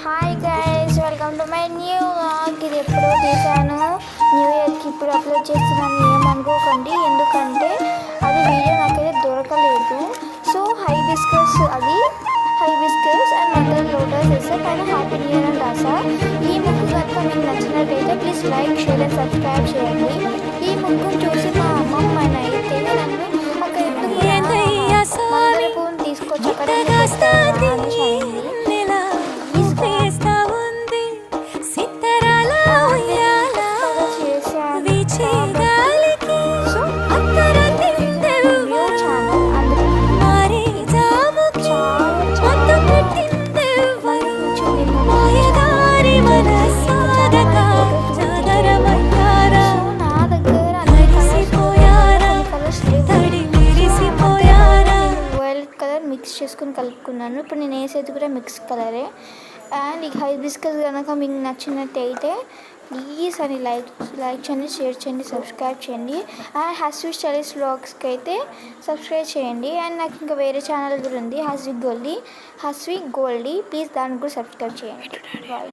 Hi guys, welcome to my new vlog. ఇది ఎప్పుడో తీసాను, న్యూ ఇయర్కి ఇప్పుడు అప్లోడ్ చేస్తున్నాను. ఏమనుకోకండి, ఎందుకంటే అది వీడియో నాకైతే దొరకలేదు. So hibiscus and mother lotus వేసా, పైన హ్యాపీ న్యూ ఇయర్ అని రాసా. ఈ ముగ్గు కనుక మీకు నచ్చినట్టయితే please like, share and subscribe చేయండి. ఈ ముగ్గును చూసి మా అమ్మమ్మ అయితే నన్ను అక్కడ ఎందుకు మందర పువ్వును తీసుకొచ్చి అక్కడ మిక్స్ చేసుకుని కలుపుకున్నాను. ఇప్పుడు నేను వేసేది కూడా మిక్స్ కలరే. అండ్ ఈ హైబిస్కస్ కనుక మీకు నచ్చినట్టయితే ప్లీజ్ అని లైక్ చేయండి, షేర్ చేయండి, సబ్స్క్రైబ్ చేయండి. అండ్ హస్వి స్టడీస్ వ్లాగ్స్కి అయితే సబ్స్క్రైబ్ చేయండి. అండ్ నాకు ఇంకా వేరే ఛానల్ కూడా ఉంది, హస్వి గోల్డీ. ప్లీజ్ దానికి కూడా సబ్స్క్రైబ్ చేయండి. బాయ్.